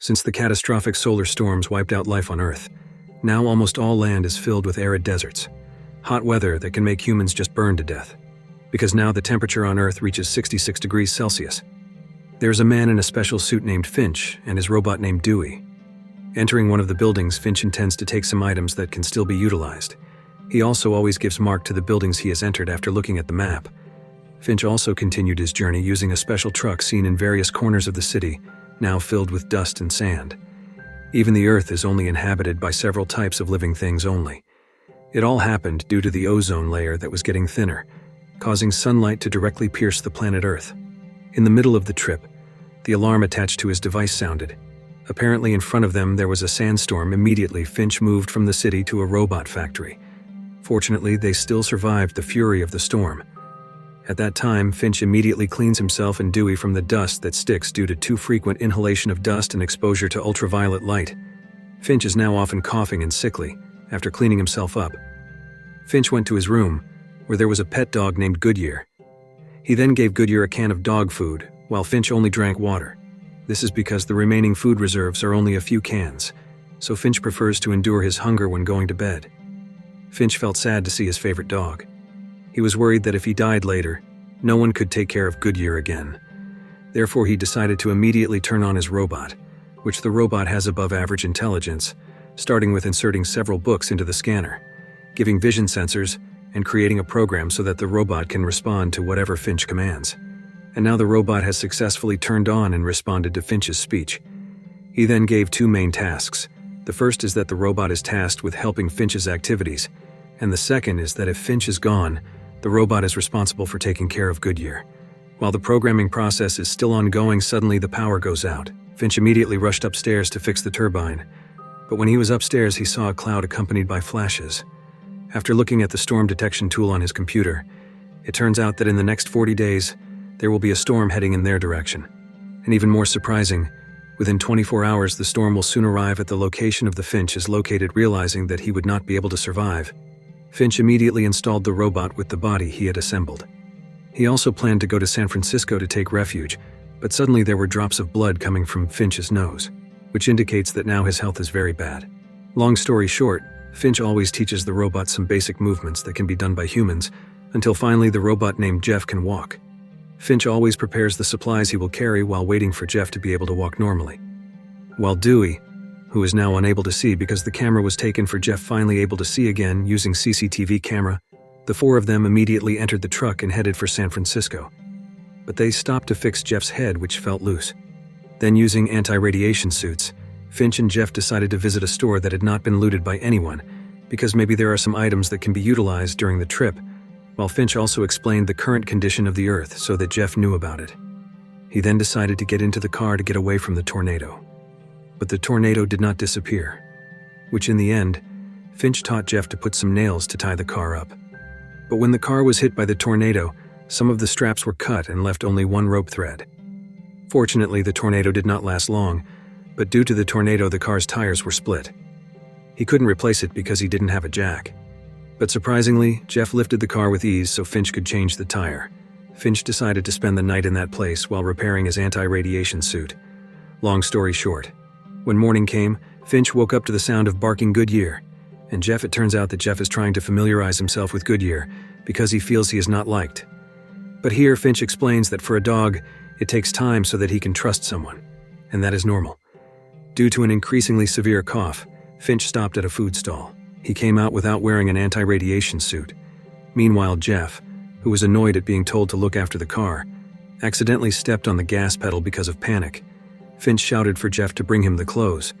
Since the catastrophic solar storms wiped out life on Earth, now almost all land is filled with arid deserts. Hot weather that can make humans just burn to death. Because now the temperature on Earth reaches 66 degrees Celsius. There's a man in a special suit named Finch and his robot named Dewey. Entering one of the buildings, Finch intends to take some items that can still be utilized. He also always gives mark to the buildings he has entered after looking at the map. Finch also continued his journey using a special truck seen in various corners of the city, now filled with dust and sand. Even the Earth is only inhabited by several types of living things only. It all happened due to the ozone layer that was getting thinner, causing sunlight to directly pierce the planet Earth. In the middle of the trip, the alarm attached to his device sounded. Apparently in front of them there was a sandstorm. Immediately, Finch moved from the city to a robot factory. Fortunately, they still survived the fury of the storm. At that time, Finch immediately cleans himself and Dewey from the dust that sticks due to too frequent inhalation of dust and exposure to ultraviolet light. Finch is now often coughing and sickly after cleaning himself up. Finch went to his room, where there was a pet dog named Goodyear. He then gave Goodyear a can of dog food, while Finch only drank water. This is because the remaining food reserves are only a few cans, so Finch prefers to endure his hunger when going to bed. Finch felt sad to see his favorite dog. He was worried that if he died later, no one could take care of Goodyear again. Therefore, he decided to immediately turn on his robot, which the robot has above average intelligence, starting with inserting several books into the scanner, giving vision sensors, and creating a program so that the robot can respond to whatever Finch commands. And now the robot has successfully turned on and responded to Finch's speech. He then gave two main tasks. The first is that the robot is tasked with helping Finch's activities, and the second is that if Finch is gone, the robot is responsible for taking care of Goodyear. While the programming process is still ongoing, suddenly the power goes out. Finch immediately rushed upstairs to fix the turbine, but when he was upstairs he saw a cloud accompanied by flashes. After looking at the storm detection tool on his computer, it turns out that in the next 40 days, there will be a storm heading in their direction. And even more surprising, within 24 hours the storm will soon arrive at the location of the Finch is located. Realizing that he would not be able to survive, Finch immediately installed the robot with the body he had assembled. He also planned to go to San Francisco to take refuge, but suddenly there were drops of blood coming from Finch's nose, which indicates that now his health is very bad. Long story short, Finch always teaches the robot some basic movements that can be done by humans, until finally the robot named Jeff can walk. Finch always prepares the supplies he will carry while waiting for Jeff to be able to walk normally. While Dewey, who is now unable to see because the camera was taken for Jeff finally able to see again using CCTV camera, the four of them immediately entered the truck and headed for San Francisco. But they stopped to fix Jeff's head, which felt loose. Then using anti-radiation suits, Finch and Jeff decided to visit a store that had not been looted by anyone, because maybe there are some items that can be utilized during the trip, while Finch also explained the current condition of the Earth so that Jeff knew about it. He then decided to get into the car to get away from the tornado. But the tornado did not disappear, which in the end, Finch taught Jeff to put some nails to tie the car up. But when the car was hit by the tornado, some of the straps were cut and left only one rope thread. Fortunately, the tornado did not last long, but due to the tornado the car's tires were split. He couldn't replace it because he didn't have a jack. But surprisingly, Jeff lifted the car with ease so Finch could change the tire. Finch decided to spend the night in that place while repairing his anti-radiation suit. Long story short, when morning came, Finch woke up to the sound of barking Goodyear. And Jeff, it turns out that Jeff is trying to familiarize himself with Goodyear because he feels he is not liked. But here Finch explains that for a dog, it takes time so that he can trust someone, and that is normal. Due to an increasingly severe cough, Finch stopped at a food stall. He came out without wearing an anti-radiation suit. Meanwhile, Jeff, who was annoyed at being told to look after the car, accidentally stepped on the gas pedal because of panic. Finch shouted for Jeff to bring him the clothes,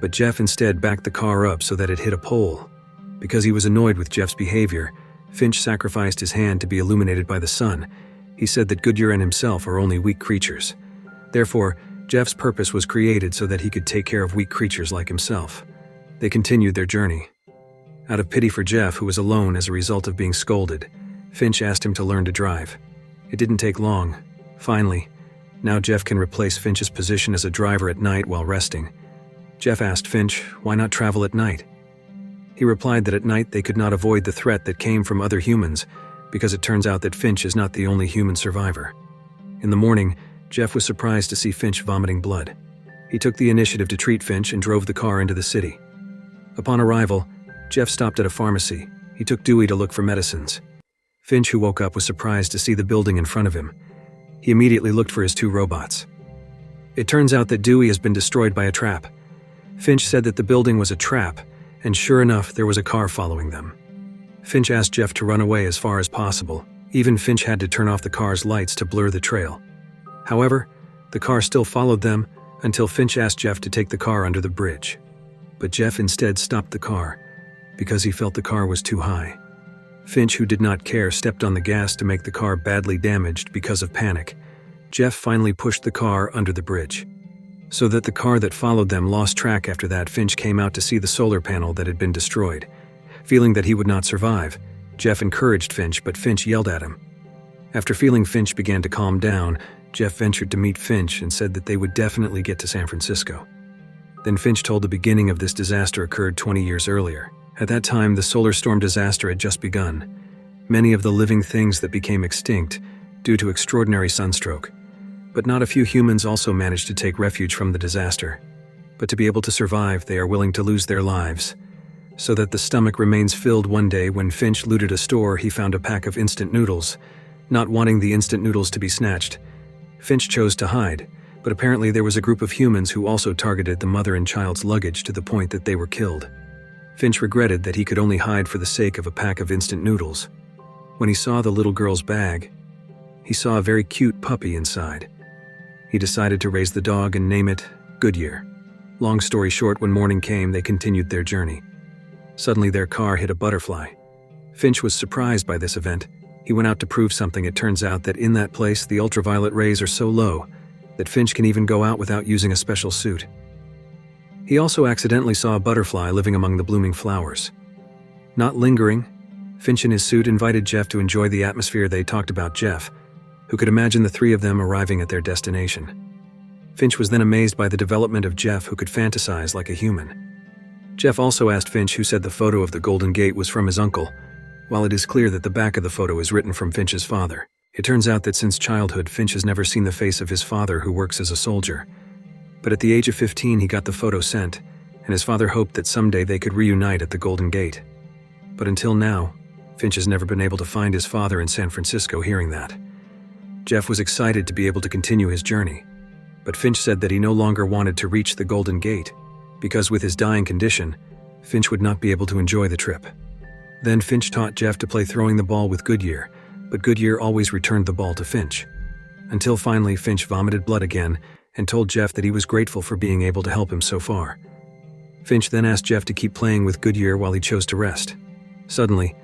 but Jeff instead backed the car up so that it hit a pole. Because he was annoyed with Jeff's behavior, Finch sacrificed his hand to be illuminated by the sun. He said that Goodyear and himself are only weak creatures. Therefore, Jeff's purpose was created so that he could take care of weak creatures like himself. They continued their journey. Out of pity for Jeff, who was alone as a result of being scolded, Finch asked him to learn to drive. It didn't take long. Finally, now Jeff can replace Finch's position as a driver at night while resting. Jeff asked Finch, why not travel at night? He replied that at night they could not avoid the threat that came from other humans, because it turns out that Finch is not the only human survivor. In the morning, Jeff was surprised to see Finch vomiting blood. He took the initiative to treat Finch and drove the car into the city. Upon arrival, Jeff stopped at a pharmacy. He took Dewey to look for medicines. Finch, who woke up, was surprised to see the building in front of him. He immediately looked for his 2 robots. It turns out that Dewey has been destroyed by a trap. Finch said that the building was a trap, and sure enough, there was a car following them. Finch asked Jeff to run away as far as possible. Even Finch had to turn off the car's lights to blur the trail. However, the car still followed them until Finch asked Jeff to take the car under the bridge. But Jeff instead stopped the car because he felt the car was too high. Finch, who did not care, stepped on the gas to make the car badly damaged because of panic. Jeff finally pushed the car under the bridge. So that the car that followed them lost track. After that, Finch came out to see the solar panel that had been destroyed. Feeling that he would not survive, Jeff encouraged Finch, but Finch yelled at him. After feeling Finch began to calm down, Jeff ventured to meet Finch and said that they would definitely get to San Francisco. Then Finch told the beginning of this disaster occurred 20 years earlier. At that time, the solar storm disaster had just begun. Many of the living things that became extinct due to extraordinary sunstroke. But not a few humans also managed to take refuge from the disaster. But to be able to survive, they are willing to lose their lives. So that the stomach remains filled. One day, when Finch looted a store, he found a pack of instant noodles. Not wanting the instant noodles to be snatched, Finch chose to hide, but apparently there was a group of humans who also targeted the mother and child's luggage to the point that they were killed. Finch regretted that he could only hide for the sake of a pack of instant noodles. When he saw the little girl's bag, he saw a very cute puppy inside. He decided to raise the dog and name it Goodyear. Long story short, when morning came, they continued their journey. Suddenly their car hit a butterfly. Finch was surprised by this event. He went out to prove something. It turns out that in that place, the ultraviolet rays are so low that Finch can even go out without using a special suit. He also accidentally saw a butterfly living among the blooming flowers. Not lingering, Finch in his suit invited Jeff to enjoy the atmosphere. They talked about Jeff, who could imagine the 3 of them arriving at their destination. Finch was then amazed by the development of Jeff, who could fantasize like a human. Jeff also asked Finch who said the photo of the Golden Gate was from his uncle, while it is clear that the back of the photo is written from Finch's father. It turns out that since childhood, Finch has never seen the face of his father, who works as a soldier. But at the age of 15, he got the photo sent, and his father hoped that someday they could reunite at the Golden Gate. But until now, Finch has never been able to find his father in San Francisco. Hearing that, Jeff was excited to be able to continue his journey. But Finch said that he no longer wanted to reach the Golden Gate, because with his dying condition, Finch would not be able to enjoy the trip. Then Finch taught Jeff to play throwing the ball with Goodyear, but Goodyear always returned the ball to Finch. Until finally Finch vomited blood again and told Jeff that he was grateful for being able to help him so far. Finch then asked Jeff to keep playing with Goodyear while he chose to rest. Suddenly,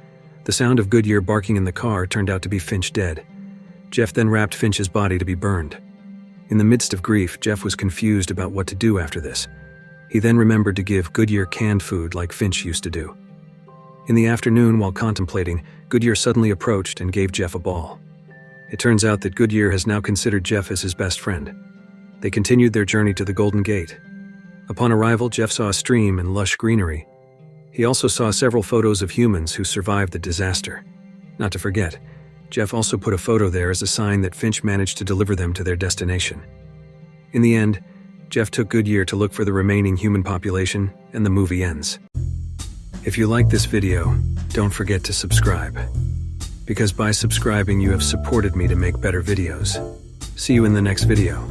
the sound of Goodyear barking in the car turned out to be Finch dead. Jeff then wrapped Finch's body to be burned. In the midst of grief, Jeff was confused about what to do after this. He then remembered to give Goodyear canned food like Finch used to do. In the afternoon, while contemplating, Goodyear suddenly approached and gave Jeff a ball. It turns out that Goodyear has now considered Jeff as his best friend. They continued their journey to the Golden Gate. Upon arrival, Jeff saw a stream and lush greenery. He also saw several photos of humans who survived the disaster. Not to forget, Jeff also put a photo there as a sign that Finch managed to deliver them to their destination. In the end, Jeff took Goodyear to look for the remaining human population, and the movie ends. If you like this video, don't forget to subscribe. Because by subscribing, you have supported me to make better videos. See you in the next video.